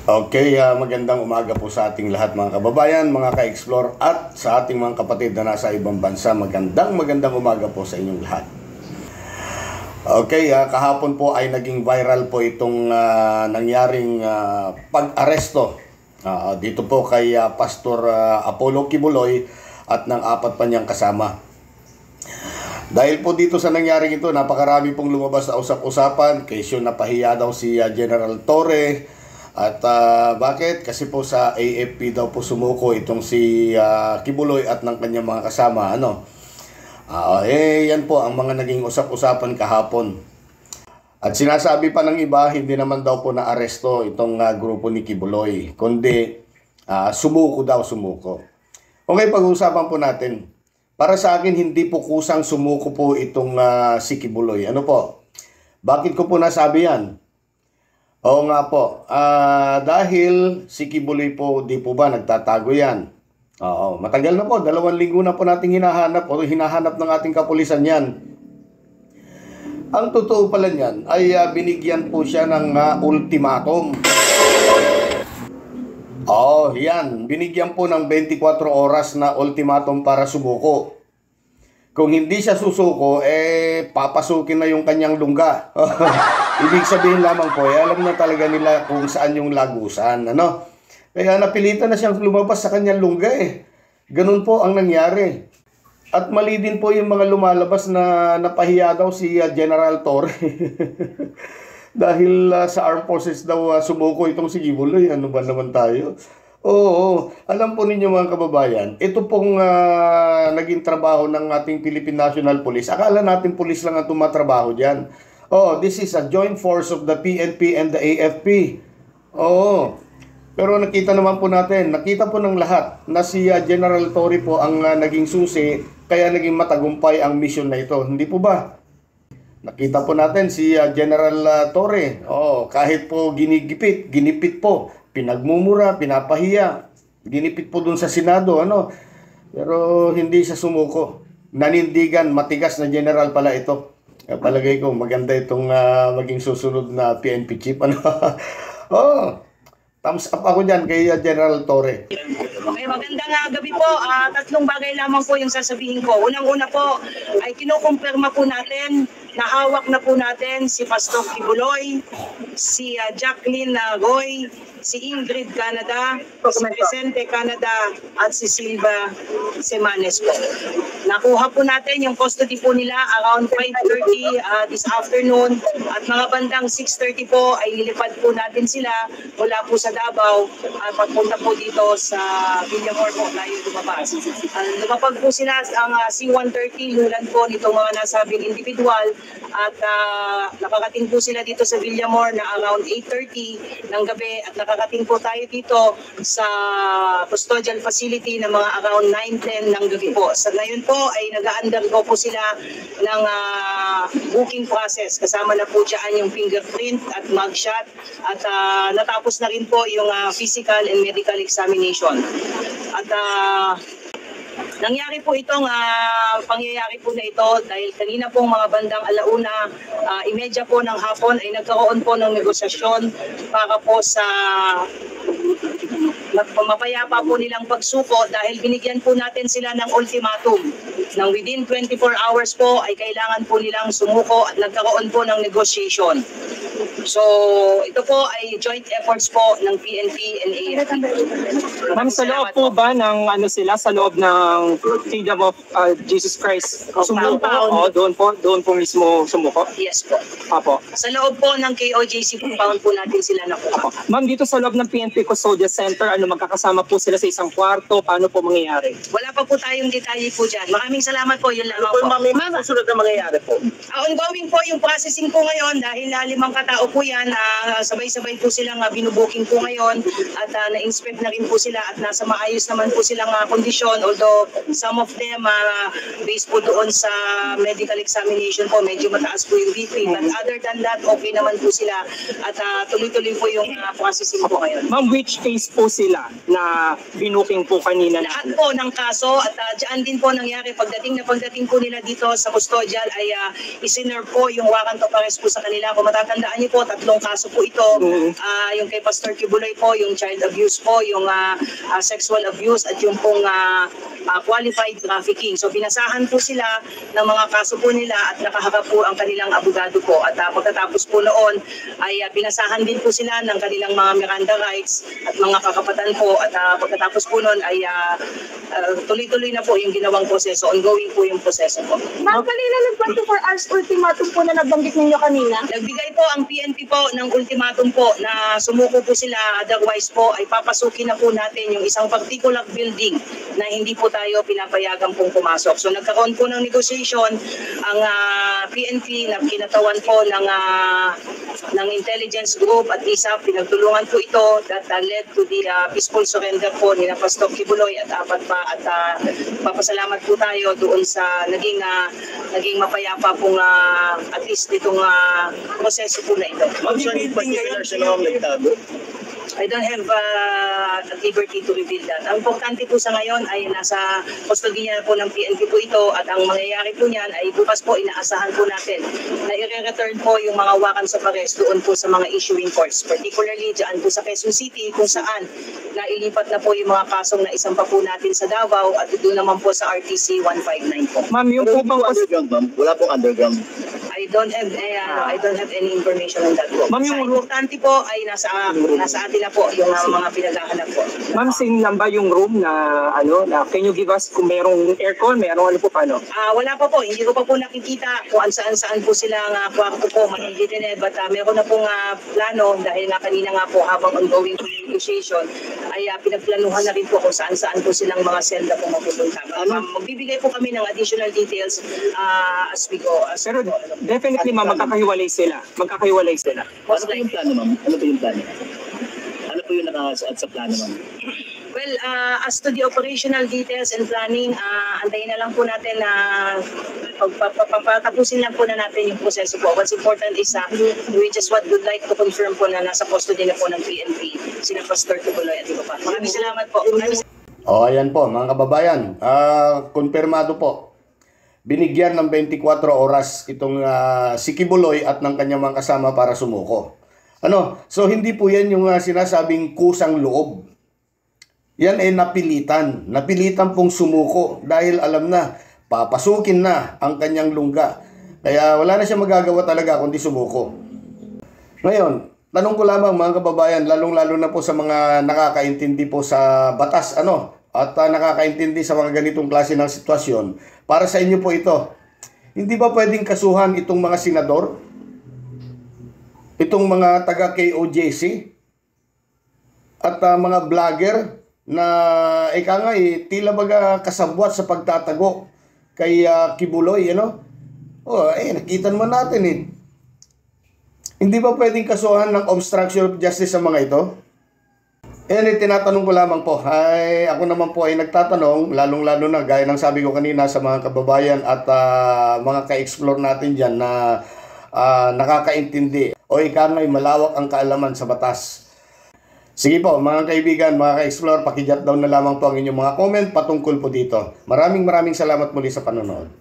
Okay, magandang umaga po sa ating lahat mga kababayan, mga ka-explore at sa ating mga kapatid na nasa ibang bansa. Magandang umaga po sa inyong lahat. Okay, kahapon po ay naging viral po itong nangyaring pag-aresto dito po kay Pastor Apollo Kibuloy at ng 4 pa niyang kasama. Dahil po dito sa nangyaring ito, napakarami pong lumabas na usap-usapan. Kesyo napahiya daw si General Torre. At bakit? Kasi po sa AFP daw po sumuko itong si Kibuloy at ng kanyang mga kasama. Yan po ang mga naging usap-usapan kahapon. At sinasabi pa ng iba, hindi naman daw po na-aresto itong grupo ni Kibuloy, kundi sumuko. Okay, pag-uusapan po natin. Para sa akin, hindi po kusang sumuko po itong si Kibuloy. Ano po? Bakit ko po nasabi yan? Oo nga po, dahil si Kibuloy po, di po ba nagtatago yan? Oo, matagal na po, 2 linggo na po nating hinahanap o hinahanap ng ating kapulisan yan. Ang totoo pala niyan ay binigyan po siya ng ultimatum. Oo, yan, binigyan po ng 24 oras na ultimatum para sumuko. Kung hindi siya susuko, papasukin na yung kanyang lungga. Ibig sabihin lamang po, alam na talaga nila kung saan yung lagusan. Kaya napilitan na siyang lumabas sa kanyang lungga Ganun po ang nangyari. At mali din po yung mga lumalabas na napahiya daw si General Torre. Dahil sa Armed Forces daw sumuko itong si Kibuloy. Ano ba naman tayo? Oo, alam po ninyo mga kababayan, ito pong naging trabaho ng ating Philippine National Police. Akala natin police lang ang tumatrabaho dyan. This is a joint force of the PNP and the AFP. Pero nakita naman po natin, nakita po ng lahat na si General Torre po ang naging susi, kaya naging matagumpay ang mission na ito. Hindi po ba? Nakita po natin si General Torre, kahit po ginipit po, pinagmumura, pinapahiya, ginipit po dun sa Senado, pero hindi siya sumuko. Nanindigan, matigas na general pala ito. Palagay ko, maganda itong maging susunod na PNP chief. Thumbs up ako dyan kay General Torre. Okay, magandang gabi po. 3 bagay lamang po yung sasabihin ko. Unang-una po ay kinukumpirma po natin na hawak na po natin si Pastor Kibuloy, si Jacqueline Goy, si Ingrid Canada, si Vicente Canada, at si Silva Semanes po. Nakuha po natin yung custody po nila around 5:30 this afternoon at mga bandang 6:30 po ay nilipad po natin sila mula po sa Davao at pagpunta po dito sa Villamor po tayo lumabas. Lumapag po sila ang C-130 lulan po nitong mga nasabing individual at nakakating po sila dito sa Villamor na around 8:30 ng gabi at nakakating po tayo dito sa custodial facility na mga around 9:10 ng gabi po. Sa ngayon po ay nag-undergo po sila ng booking process. Kasama na po dyan yung fingerprint at mugshot at natapos na rin po yung physical and medical examination. At nangyari po itong pangyayari po na ito dahil kanina pong mga bandang 1:30 po ng hapon ay nagkaroon po ng negosasyon para po sa mapayapa po nilang pagsuko dahil binigyan po natin sila ng ultimatum. Nang within 24 hours po ay kailangan po nilang sumuko at nagkaroon po ng negotiation. So, ito po ay joint efforts po ng PNP and AFP. Ma'am, sa loob po ba ng sa loob ng Kingdom of Jesus Christ sumuko? Doon po mismo sumuko? Yes po. Apo. Sa loob po ng KOJC compound po natin sila nakuha. Ma'am, dito sa loob ng PNP Custodial Center, magkakasama po sila sa isang kwarto? Paano po mangyayari? Wala pa po tayong detalye po dyan. Maraming salamat po. Yun lamang po. Ma'am, susunod na mangyayari po? Ongoing po yung processing po ngayon dahil 5 katao po yan. Sabay-sabay po silang binubuking po ngayon at na-inspect na rin po sila at nasa maayos naman po silang kondisyon. Although some of them based po doon sa medical examination po, medyo mataas po yung BP. But other than that, okay naman po sila at tuloy-tuloy po yung processing po ngayon. Ma'am, which case po sila na binuking po kanina? Lahat po ng kaso at dyan din po nangyari pagdating po nila dito sa custodial ay isinerve po yung warrant of arrest po sa kanila. Kung matatandaan tandaan niyo po, 3 kaso po ito. Yung kay Pastor Kibuloy po, yung child abuse po, yung sexual abuse at yung pong qualified trafficking. So binasahan po sila ng mga kaso po nila at nakaharap po ang kanilang abogado po. At pagkatapos po noon ay binasahan din po sila ng kanilang mga Miranda rights at mga kakapatan po. At pagkatapos po noon ay tuloy-tuloy na po yung ginawang proseso. Ongoing po yung proseso po. Ma'am, kanina ng 24 hours ultimatum po na nabanggit ninyo kanina. Nagbigay po ang PNP po ng ultimatum po na sumuko po sila, otherwise po ay papasukin na po natin yung isang particular building na hindi po tayo pinapayagan pong pumasok. So nagkaroon po ng negotiation ang PNP na kinatawan po ng intelligence group at ISAP. Pinagtulungan po ito that led to the peaceful surrender po ni Pastor Kibuloy at apat pa at papasalamat po tayo doon sa naging mapayapa pong at least itong proseso po na ito. I don't have at liberty to reveal that. Ang importante po sa ngayon ay nasa kustodiya po ng PNP po ito at ang mangyayari po niyan ay bukas po inaasahan po natin na i-return po yung mga warrants of arrest doon po sa mga issuing courts, particularly dyan po sa Quezon City kung saan nailipat na po yung mga kasong na isang pa po natin sa Davao at doon naman po sa RTC 159 po. Ma'am, yung po bang underground, ma'am? Wala pong underground. I don't have any information on that po. Ma'am, Sa yung- importante po ay nasa atin na po yung mga pinaghahanap po. Ma'am, same lang ba yung room na na can you give us kung merong aircon, merong ano po paano? Wala pa po, hindi ko pa po nakikita kung saan po sila kwarto po, matindi but meron na pong plano dahil kanina nga po habang ongoing po yung negotiation ay pinagplanuhan na rin po kung saan po silang mga selda po mapupunta. Magbibigay po kami ng additional details as we go. Pero definitely ma'am, magkakahiwalay sila. Magkakahiwalay sila. Ano po yung plano, ma'am? Ano po yung plano? Ano po yung nakasaad sa plano, ma'am? Well, as to the operational details and planning, antayin na lang po natin na pagpapatapusin lang po na natin yung proseso po. What's important is we just would like to confirm po na nasa custody na po ng PNP sila Pastor Kibuloy at iba pa. Maraming salamat po. Ayan po, mga kababayan. Kumpirmado po. Binigyan ng 24 oras itong si Kibuloy at ng kanyang mga kasama para sumuko. So hindi po yan yung sinasabing kusang loob. Yan ay napilitan. Napilitan pong sumuko dahil alam na, papasukin na ang kanyang lungga. Kaya wala na siya magagawa talaga kundi sumuko. Ngayon, tanong ko lamang mga kababayan, lalong-lalo na po sa mga nakakaintindi po sa batas, at nakakaintindi sa mga ganitong klase ng sitwasyon, para sa inyo po ito, hindi ba pwedeng kasuhan itong mga senador? Itong mga taga-KOJC? At mga vlogger na tila baga kasabwat sa pagtatago kay Kibuloy, nakita naman natin Hindi ba pwedeng kasuhan ng obstruction of justice sa mga ito? Tinatanong ko lamang po. Ako naman po ay nagtatanong, lalong-lalo na, gaya ng sabi ko kanina sa mga kababayan at mga ka-explore natin dyan na nakakaintindi o malawak ang kaalaman sa batas. Sige po, mga kaibigan, mga ka-explore, pakijot down na lamang po ang inyong mga comment patungkol po dito. Maraming salamat muli sa panonood.